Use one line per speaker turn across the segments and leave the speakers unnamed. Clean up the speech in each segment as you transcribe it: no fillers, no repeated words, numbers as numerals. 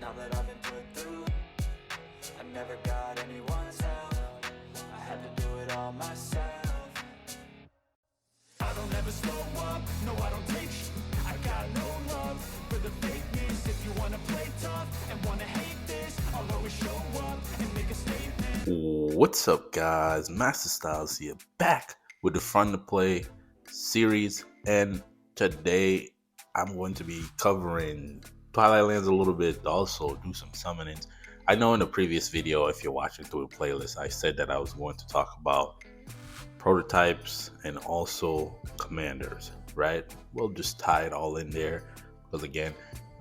now that I've been put through. I never got anyone's help, I had to do it all myself. I don't ever slow up, no I don't take I got no love for the fakeness. If you wanna play tough and wanna hate this, I'll always show up and make a statement.
What's up, guys? Masta Styles here, back with the Fun to Play series, and today I'm going to be covering Twilight Lands a little bit, also do some summonings. I know in the previous video, if you're watching through the playlist, I said that I was going to talk about prototypes and also commanders, right? We'll just tie it all in there because, again,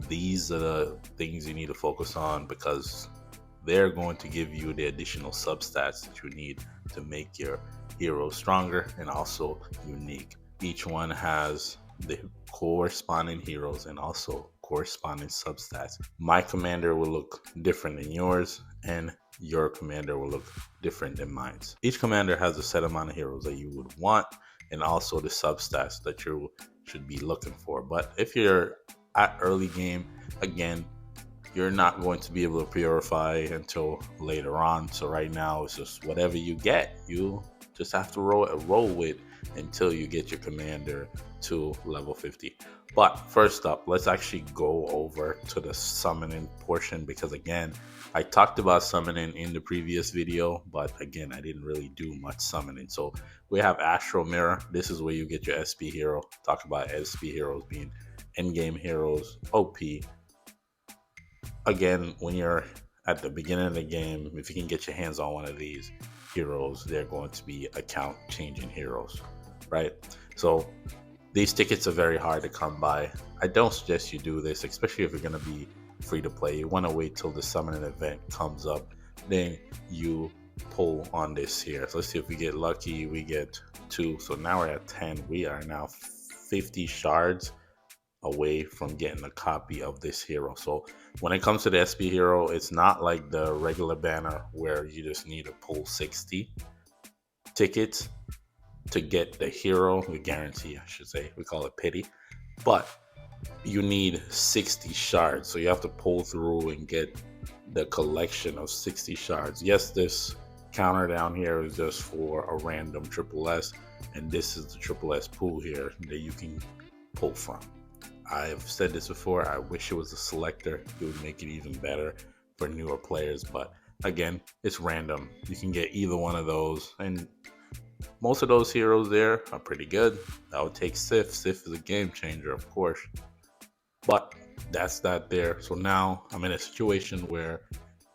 these are the things you need to focus on because they're going to give you the additional substats that you need to make your hero stronger and also unique. Each one has the corresponding heroes and also corresponding substats. My commander will look different than yours, and your commander will look different than mine. Each commander has a set amount of heroes that you would want and also the substats that you should be looking for. But if you're at early game, again, you're not going to be able to purify until later on. So right now it's just whatever you get, you just have to roll with until you get your commander to level 50. But first up, let's actually go over to the summoning portion because, again, I talked about summoning in the previous video, but again, I didn't really do much summoning. So we have Astral Mirror. This is where you get your SP hero. Talk about SP heroes being endgame heroes, OP. Again, when you're at the beginning of the game, if you can get your hands on one of these heroes, they're going to be account changing heroes, right? So these tickets are very hard to come by. I don't suggest you do this, especially if you're going to be free to play. You want to wait till the summoning event comes up, then you pull on this here. So let's see if we get lucky. We get 2. So now we're at 10. We are now 50 shards away from getting a copy of this hero. So when it comes to the SP hero, it's not like the regular banner where you just need to pull 60 tickets to get the hero, the guarantee, I should say. We call it pity. But you need 60 shards. So you have to pull through and get the collection of 60 shards. Yes, this counter down here is just for a random triple S, and this is the triple S pool here that you can pull from. I've said this before, I wish it was a selector. It would make it even better for newer players, but again, it's random. You can get either one of those, and most of those heroes there are pretty good. I would take Sif. Sif is a game changer, of course, but that's that there. So now I'm in a situation where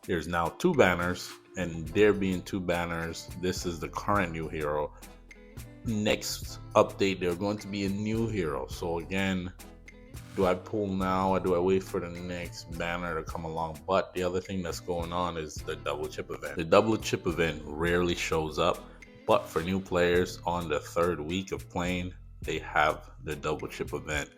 there's now 2 banners, and there being 2 banners, this is the current new hero. Next update, there's going to be a new hero. So again, do I pull now or do I wait for the next banner to come along? But the other thing that's going on is the double chip event. The double chip event rarely shows up, but for new players on the 3rd week of playing, they have the double chip event,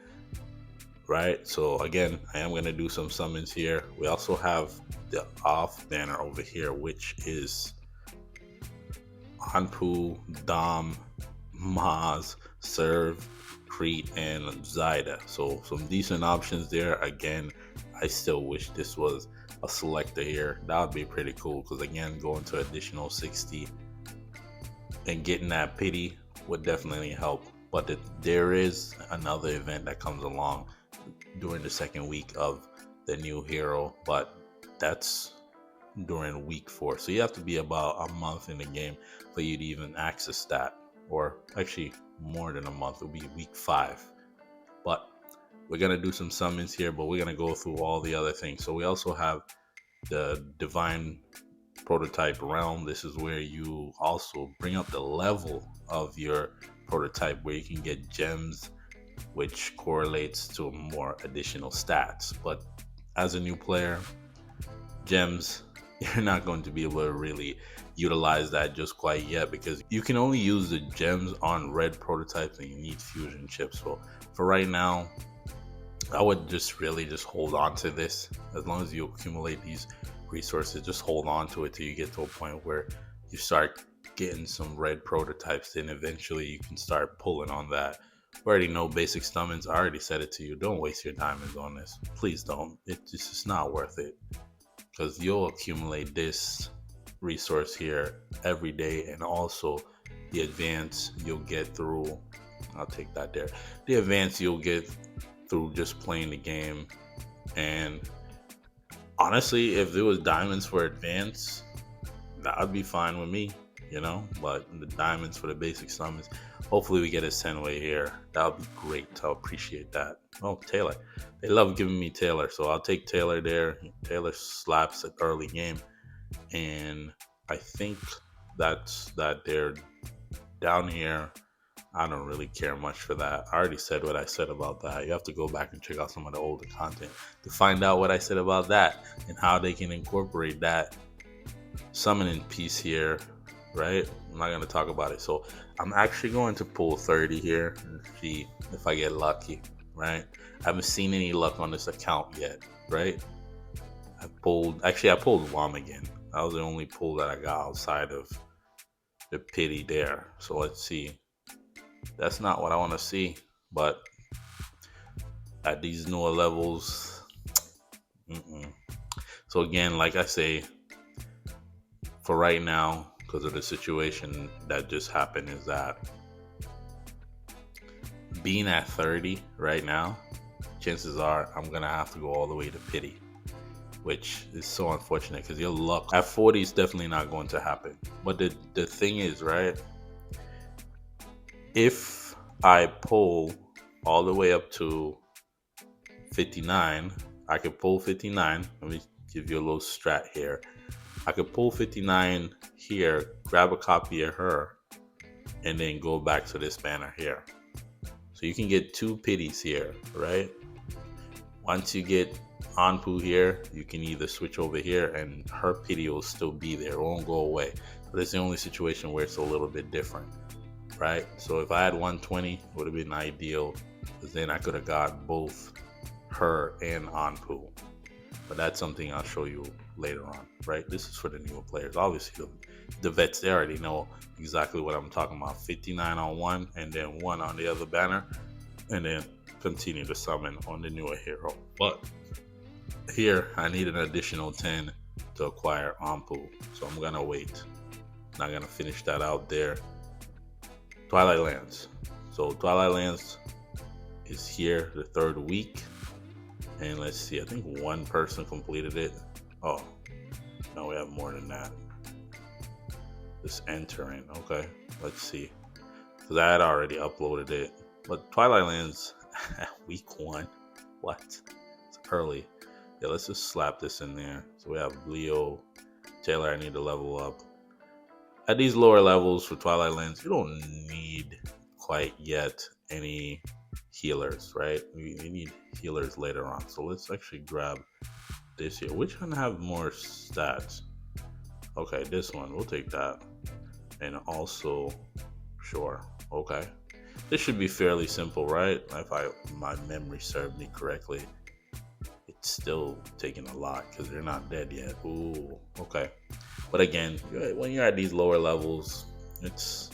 right? So again, I am going to do some summons here. We also have the off banner over here, which is Anpu, Dom, Maz, Serve, Crete, and Zyda. So some decent options there. Again, I still wish this was a selector here. That would be pretty cool because, again, going to additional 60 and getting that pity would definitely help. But there is another event that comes along during the 2nd week of the new hero, but that's during week 4. So you have to be about a month in the game for you to even access that, or actually more than a month. It'll be week 5. But we're gonna do some summons here, but we're gonna go through all the other things. So we also have the divine prototype realm. This is where you also bring up the level of your prototype, where you can get gems, which correlates to more additional stats. But as a new player, gems, you're not going to be able to really utilize that just quite yet because you can only use the gems on red prototypes and you need fusion chips. So for right now, I would just really hold on to this. As long as you accumulate these resources, just hold on to it till you get to a point where you start getting some red prototypes, then eventually you can start pulling on that We already know basic summons. I already said it to you. Don't waste your diamonds on this. Please don't. It's just not worth it. Because you'll accumulate this resource here every day, and also the advance you'll get through. I'll take that there. The advance you'll get through just playing the game. And honestly, if there was diamonds for advance, that would be fine with me, But the diamonds for the basic summons, hopefully we get a Senway here. That would be great. I'll appreciate that. Oh, Taylor. They love giving me Taylor, so I'll take Taylor there. Taylor slaps at early game. And I think that's that they're down here. I don't really care much for that. I already said what I said about that. You have to go back and check out some of the older content to find out what I said about that and how they can incorporate that summoning piece here, right? I'm not going to talk about it. So I'm actually going to pull 30 here and see if I get lucky, right? I haven't seen any luck on this account yet, right? I pulled Wom again. That was the only pull that I got outside of the pity there. So let's see. That's not what I want to see, but at these newer levels, So again, like I say, for right now, because of the situation that just happened, is that being at 30 right now, chances are I'm going to have to go all the way to pity, which is so unfortunate because your luck at 40 is definitely not going to happen. But the thing is, right, if I pull all the way up to 59, I could pull 59. Let me give you a little strat here. I could pull 59 here, grab a copy of her, and then go back to this banner here. So you can get 2 pities here, right? Once you get Anpu here, you can either switch over here and her pity will still be there. It won't go away. But that's the only situation where it's a little bit different, right? So if I had 120, it would have been ideal, because then I could have got both her and Anpu. But that's something I'll show you later on, right? This is for the newer players. Obviously, the vets, they already know exactly what I'm talking about. 59 on one, and then 1 on the other banner, and then continue to summon on the newer hero. But here, I need an additional 10 to acquire Anpu, so I'm gonna wait. Not gonna finish that out there. Twilight Lands. So Twilight Lands is here the 3rd week. And let's see, I think 1 person completed it. Oh, no, we have more than that. Just entering. Okay, let's see. Because I had already uploaded it. But Twilight Lands, week 1. What? It's early. Yeah, let's just slap this in there. So we have Leo, Taylor, I need to level up. At these lower levels for Twilight Lands, you don't need quite yet any healers, right? We need healers later on. So let's actually grab this here. Which one have more stats? Okay, this one. We'll take that. And also, sure. Okay. This should be fairly simple, right? If my memory served me correctly. It's still taking a lot because they're not dead yet. Ooh, okay. But again, when you're at these lower levels, it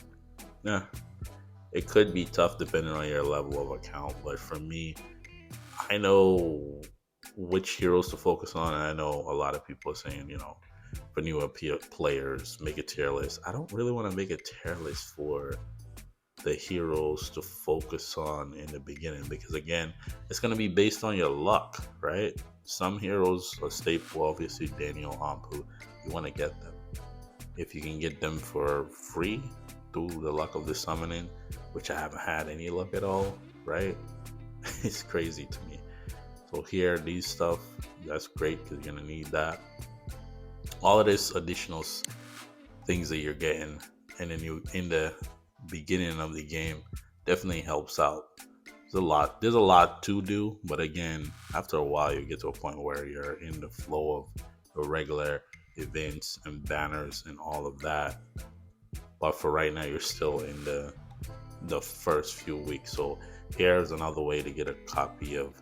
could be tough depending on your level of account. But for me, I know which heroes to focus on. And I know a lot of people are saying, for newer players, make a tier list. I don't really want to make a tier list for the heroes to focus on in the beginning, because again, it's going to be based on your luck, right? Some heroes are staple, obviously Daniel, Anpu, you want to get them. If you can get them for free through the luck of the summoning, which I haven't had any luck at all, right? It's crazy to me. So here, these stuff, that's great because you're going to need that. All of this additional things that you're getting and then in the beginning of the game definitely helps out. There's a lot to do, but again, after a while you get to a point where you're in the flow of the regular events and banners and all of that. But for right now, you're still in the first few weeks. So here's another way to get a copy of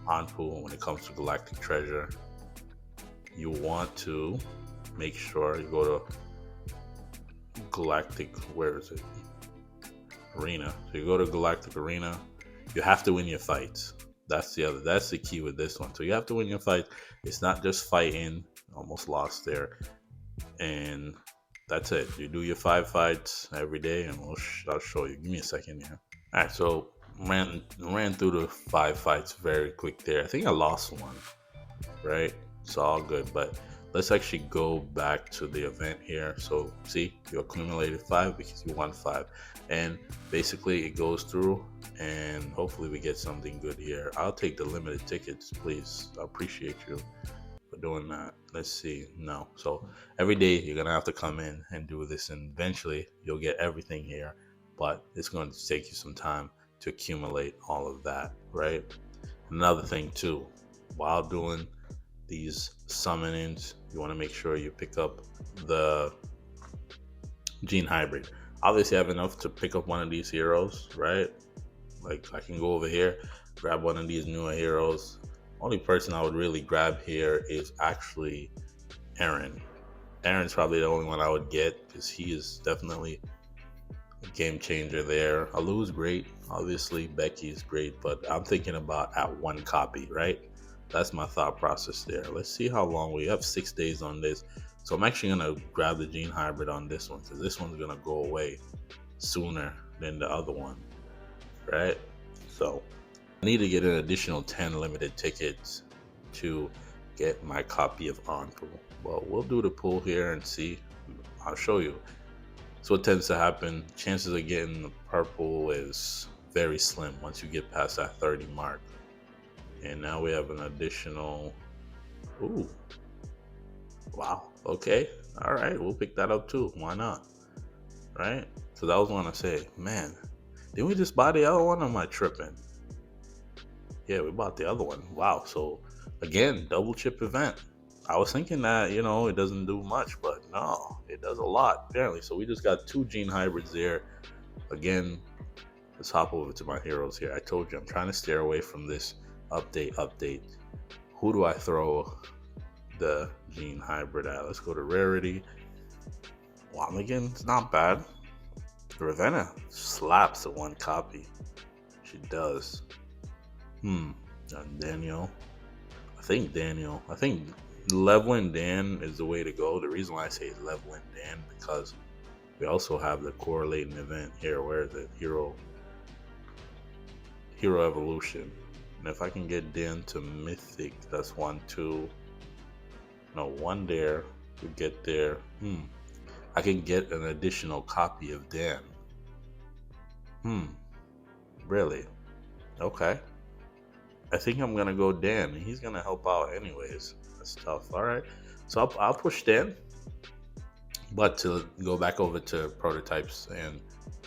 Anpu. When it comes to Galactic Treasure, you want to make sure you go to Galactic, where is it? Arena. So you go to Galactic Arena, You have to win your fights. That's the key with this one. So you have to win your fight. It's not just fighting. Almost lost there. And that's it. You do your 5 fights every day, and I'll show you. Give me a second here. All right, so ran through the 5 fights very quick there. I think I lost one, right? It's all good, but let's actually go back to the event here. So see, you accumulated 5 because you won 5, and basically it goes through, and hopefully we get something good here. I'll take the limited tickets, please. I appreciate you for doing that. Let's see. No, so every day you're gonna have to come in and do this, and eventually you'll get everything here, but it's going to take you some time to accumulate all of that, right? Another thing too, while doing these summonings, you want to make sure you pick up the gene hybrid. Obviously I have enough to pick up one of these heroes, right? Like I can go over here, grab one of these newer heroes. Only person I would really grab here is actually Aaron. Aaron's probably the only one I would get because he is definitely a game changer there. Alu's great, obviously Becky's great, but I'm thinking about at 1 copy, right? That's my thought process there. Let's see how long we have. 6 days on this, so I'm actually gonna grab the gene hybrid on this one because this one's gonna go away sooner than the other one, right? So I need to get an additional 10 limited tickets to get my copy of Onpool. Well, we'll do the pool here and see. I'll show you. So what tends to happen, chances of getting the purple is very slim once you get past that 30 mark. And now we have an additional, ooh, wow, okay, all right, we'll pick that up too. Why not, right? Because I was want to say, man, didn't we just buy the other one, or am I tripping? Yeah, we bought the other one. Wow, so again, double chip event. I was thinking that, it doesn't do much, but no, it does a lot, apparently. So we just got 2 gene hybrids there. Again, let's hop over to my heroes here. I told you, I'm trying to steer away from this update. Who do I throw the gene hybrid at? Let's go to rarity. Wamigan, it's not bad. Ravenna slaps at 1 copy. She does. And Daniel. I think leveling Dan is the way to go. The reason why I say leveling Dan, because we also have the correlating event here. Where is it? Hero evolution. And if I can get Dan to mythic, that's 1, 2. No, 1 there. We get there. I can get an additional copy of Dan. Really? Okay. I think I'm gonna go Dan. He's gonna help out anyways. That's tough. All right. So I'll push Dan. But to go back over to prototypes and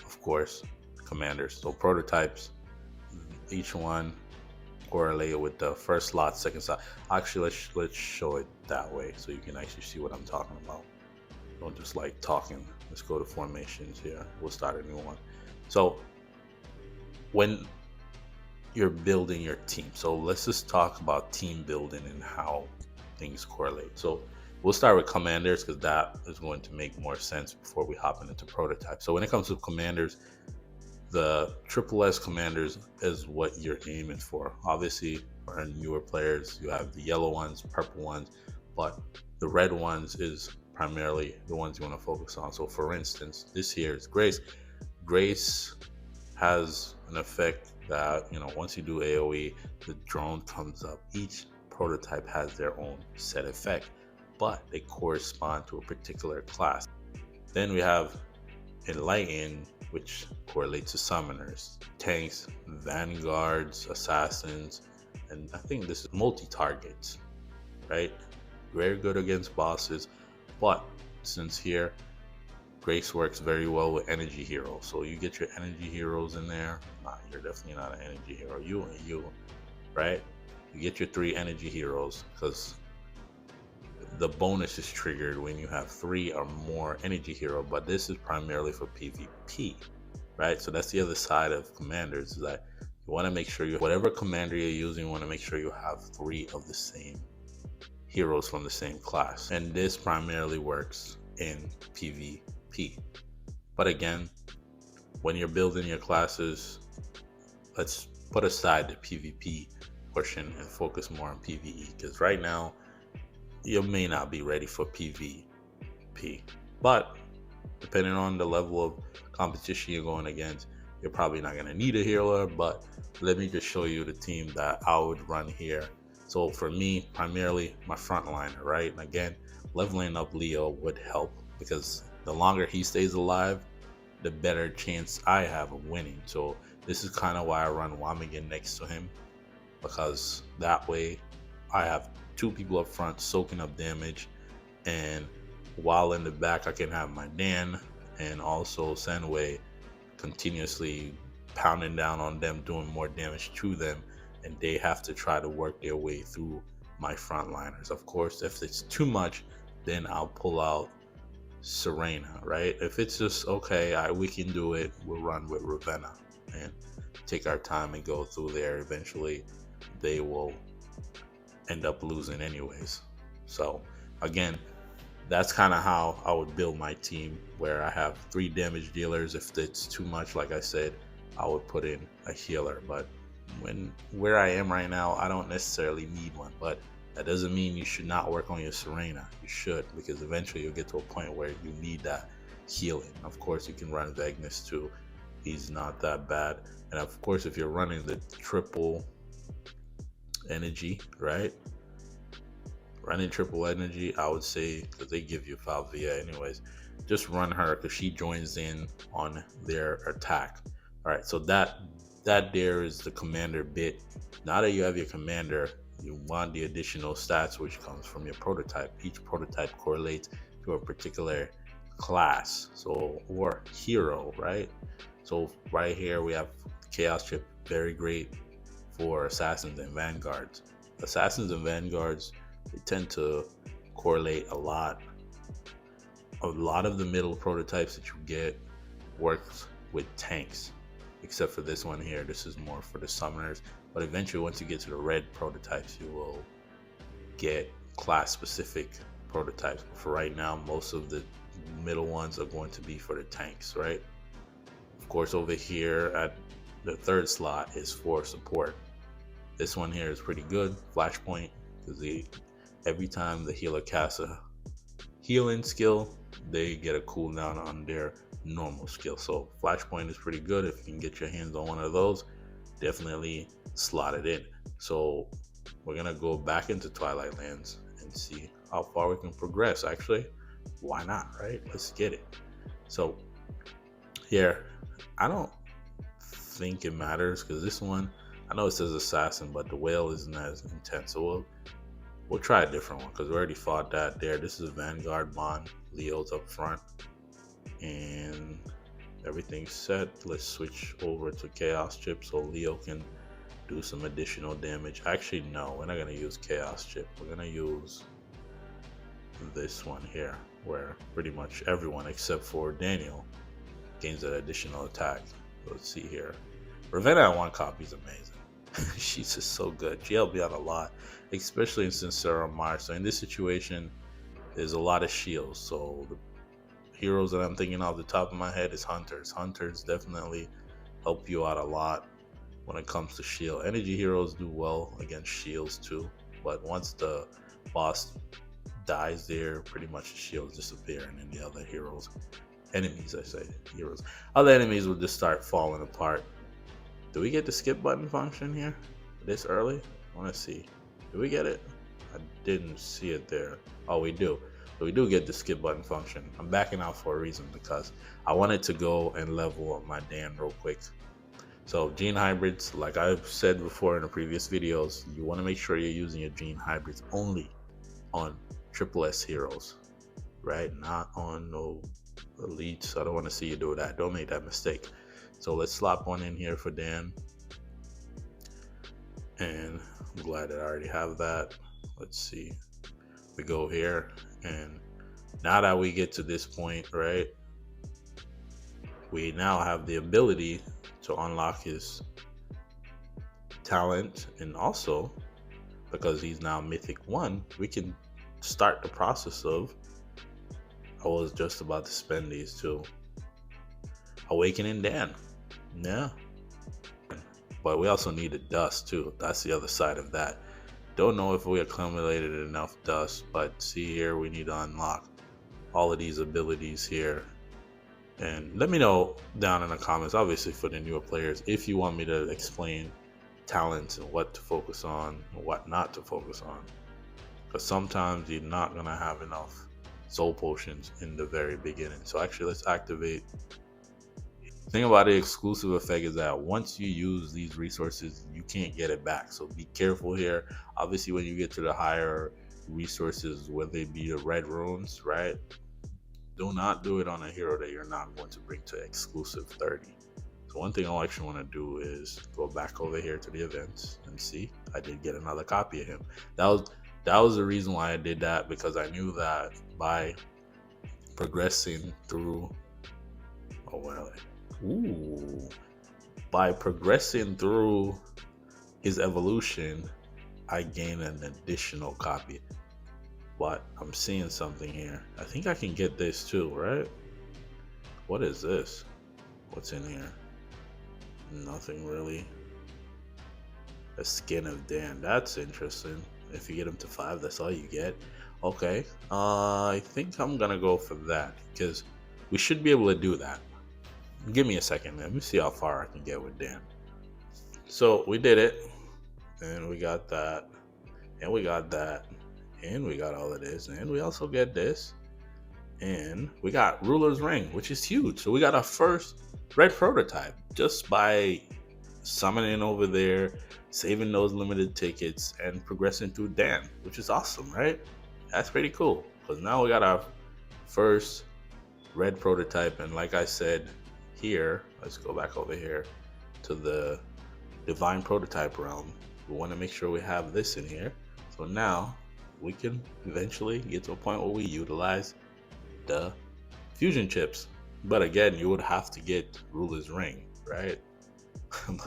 of course commanders. So prototypes, each one correlated with the first slot, second slot. Actually, let's show it that way so you can actually see what I'm talking about. Don't just like talking. Let's go to formations here. We'll start a new one. So when you're building your team, so let's just talk about team building and how things correlate. So we'll start with commanders because that is going to make more sense before we hop into prototypes. So when it comes to commanders, the triple S commanders is what you're aiming for. Obviously, for newer players, you have the yellow ones, purple ones, but the red ones is primarily the ones you want to focus on. So for instance, this here is Grace. Grace has an effect that, once you do AoE, the drone comes up. Each prototype has their own set effect, but they correspond to a particular class. Then we have Enlighten, which correlates to summoners, tanks, vanguards, assassins, and I think this is multi-targets, right? Very good against bosses, but since here, Grace works very well with energy heroes. So you get your energy heroes in there. Nah, you're definitely not an energy hero. You, right? You get your 3 energy heroes because the bonus is triggered when you have 3 or more energy hero, but this is primarily for PvP, right? So that's the other side of commanders, is that you want to make sure whatever commander you're using, you want to make sure you have 3 of the same heroes from the same class. And this primarily works in PvP. But again, when you're building your classes, let's put aside the PvP portion and focus more on PvE, because right now you may not be ready for PvP, but depending on the level of competition you're going against, you're probably not going to need a healer. But let me just show you the team that I would run here. So for me, primarily my frontliner, right? And again, leveling up Leo would help, because the longer he stays alive, the better chance I have of winning. So this is kind of why I run Wamigan next to him, because that way I have two people up front soaking up damage, and while in the back I can have my Dan and also Senway continuously pounding down on them, doing more damage to them, and they have to try to work their way through my frontliners. Of course, if it's too much, then I'll pull out Serena, right? If it's just okay, we can do it, we'll run with Ravenna and take our time and go through there. Eventually they will end up losing anyways. So again, that's kind of how I would build my team, where I have 3 damage dealers. If it's too much, like I said, I would put in a healer. But where I am right now, I don't necessarily need one. But that doesn't mean you should not work on your Serena. You should, because eventually you'll get to a point where you need that healing. Of course, you can run Vegnus too. He's not that bad. And of course, if you're running the triple energy, right? Running triple energy, I would say, because they give you Falvia anyways, just run her, because she joins in on their attack. All right, so that there is the commander bit. Now that you have your commander, you want the additional stats, which comes from your prototype. Each prototype correlates to a particular class, so, or hero, right? So right here we have Chaos Chip, very great for assassins and vanguards. Assassins and vanguards, they tend to correlate a lot. A lot of the middle prototypes that you get works with tanks, except for this one here. This is more for the summoners. But eventually, once you get to the red prototypes, you will get class-specific prototypes. But for right now, most of the middle ones are going to be for the tanks, right? Of course, over here at the 3rd slot is for support. This one here is pretty good, Flashpoint, because every time the healer casts a healing skill, they get a cooldown on their normal skill. So Flashpoint is pretty good. If you can get your hands on one of those, definitely slot it in. So we're gonna go back into Twilight Lands and see how far we can progress. Actually, why not, right? Let's get it. So here, I don't think it matters, because this one, I know it says assassin, but the whale isn't as intense. So we'll try a different one, because we already fought that there. This is Vanguard Bond. Leo's up front, and everything's set. Let's switch over to Chaos Chip so Leo can do some additional damage. Actually, no, we're not going to use Chaos Chip. We're going to use this one here, where pretty much everyone except for Daniel gains an additional attack. Let's see here. Ravenna at 1 copy is amazing. She's just so good. She helped me out a lot, especially in Sincera Mars. So in this situation, there's a lot of shields. So the heroes that I'm thinking off the top of my head is Hunters. Hunters definitely help you out a lot when it comes to shield. Energy heroes do well against shields too, but once the boss dies there, pretty much the shields disappear, and then the other heroes, enemies, I say heroes, other enemies will just start falling apart. Do we get the skip button function here this early? I want to see. Do we get it? I didn't see it there. Oh, we do. So we do get the skip button function. I'm backing out for a reason, because I wanted to go and level up my Dan real quick. So gene hybrids, like I've said before in the previous videos, you want to make sure you're using your gene hybrids only on triple S heroes, right? Not on no elites. I don't want to see you do that. Don't make that mistake. So let's slap one in here for Dan. And I'm glad that I already have that. Let's see. We go here, and now that we get to this point, right, we now have the ability to unlock his talent, and also because he's now Mythic 1, we can start the process of, I was just about to spend these too, Awakening Dan. Yeah. but we also needed dust too. That's the other side of that. Don't know if we accumulated enough dust, but see here, we need to unlock all of these abilities here. And let me know down in the comments, obviously for the newer players, if you want me to explain talents and what to focus on and what not to focus on. Because sometimes you're not going to have enough soul potions in the very beginning. So actually, let's activate. The thing about the exclusive effect is that once you use these resources, you can't get it back. So be careful here. Obviously, when you get to the higher resources, whether they be the red runes, right? Do not do it on a hero that you're not going to bring to exclusive 30. So one thing I actually want to do is go back over here to the events and see I did get another copy of him. That was the reason why I did that, because I knew that by progressing through by progressing through his evolution, I gain an additional copy. But I'm seeing something here. I think I can get this too, right? What is this? What's in here? Nothing really. A skin of Dan. That's interesting. If you get him to 5, that's all you get. Okay. I think I'm gonna go for that, because we should be able to do that. Give me a second. Let me see how far I can get with Dan. So we did it. And we got that. And we got that. And we got all of this. And we also get this. And we got Ruler's Ring, which is huge. So we got our first red prototype just by summoning over there, saving those limited tickets, and progressing through Dan, which is awesome, right? That's pretty cool. Because now we got our first red prototype. And like I said here, let's go back over here to the Divine Prototype realm. We want to make sure we have this in here. So now we can eventually get to a point where we utilize the fusion chips. But again, you would have to get Ruler's Ring, right?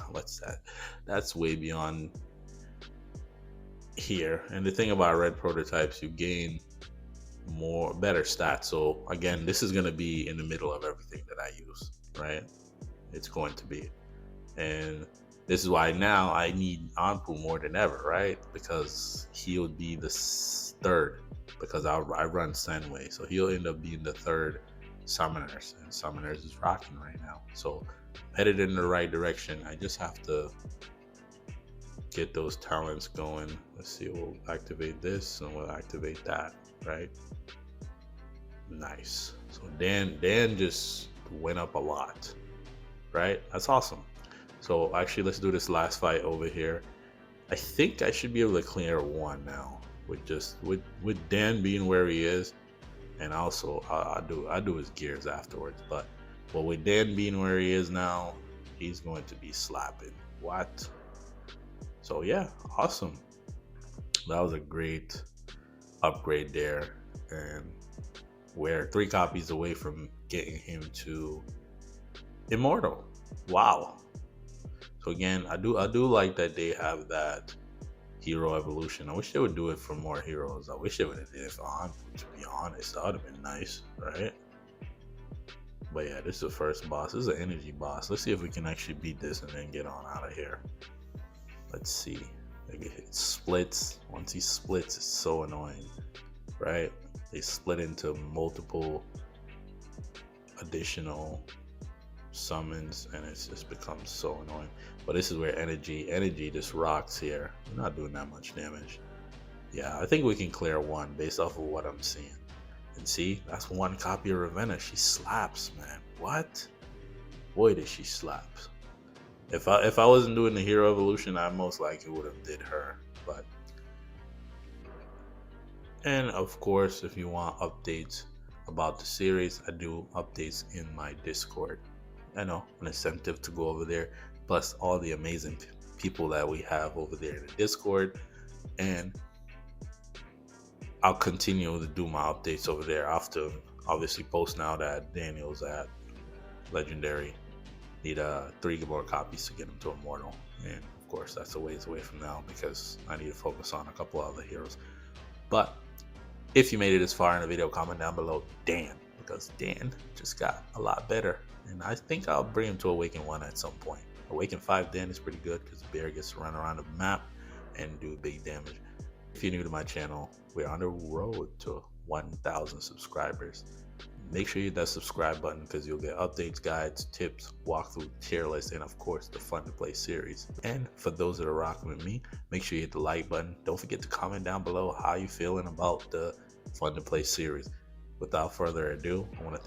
What's that? That's way beyond here. And the thing about red prototypes, you gain better stats. So again, this is going to be in the middle of everything that I use, right? It's going to be. And this is why now I need Anpu more than ever, right? Because he'll be the third, because I run Senway. So he'll end up being the third Summoners, and Summoners is rocking right now. So headed in the right direction. I just have to get those talents going. Let's see, we'll activate this and we'll activate that, right? Nice. So Dan just went up a lot, right? That's awesome. So actually, let's do this last fight over here. I think I should be able to clear one now with Dan being where he is, and also I do his gears afterwards. But with Dan being where he is now, he's going to be slapping. What? So yeah, awesome. That was a great upgrade there, and we're 3 copies away from getting him to Immortal. Wow. So again, I do like that they have that hero evolution. I wish they would do it for more heroes. I wish they would have did it for Anpu, to be honest. That would have been nice, right? But yeah, this is the first boss. This is an energy boss. Let's see if we can actually beat this and then get on out of here. Let's see. It splits. Once he splits, it's so annoying, right? They split into multiple additional summons, and it's just becomes so annoying. But this is where energy just rocks here. We're not doing that much damage. Yeah, I think we can clear one based off of what I'm seeing. And see, that's 1 copy of Ravenna. She slaps, man. What? Boy, did she slap. If I wasn't doing the hero evolution, I most likely would have did her. But, and of course, if you want updates about the series, I do updates in my Discord. I know, an incentive to go over there, plus all the amazing people that we have over there in the Discord. And I'll continue to do my updates over there. I have to obviously post now that Daniel's at Legendary. Need 3 more copies to get him to Immortal. And of course, that's a ways away from now because I need to focus on a couple other heroes. But if you made it this far in the video, comment down below Dan, because Dan just got a lot better. And I think I'll bring him to Awaken 1 at some point. Awaken 5 then is pretty good because the bear gets to run around the map and do big damage. If you're new to my channel, we're on the road to 1,000 subscribers. Make sure you hit that subscribe button because you'll get updates, guides, tips, walkthrough, tier lists, and of course the Fun to Play series. And for those that are rocking with me, make sure you hit the like button. Don't forget to comment down below how you feeling about the Fun to Play series. Without further ado, I want to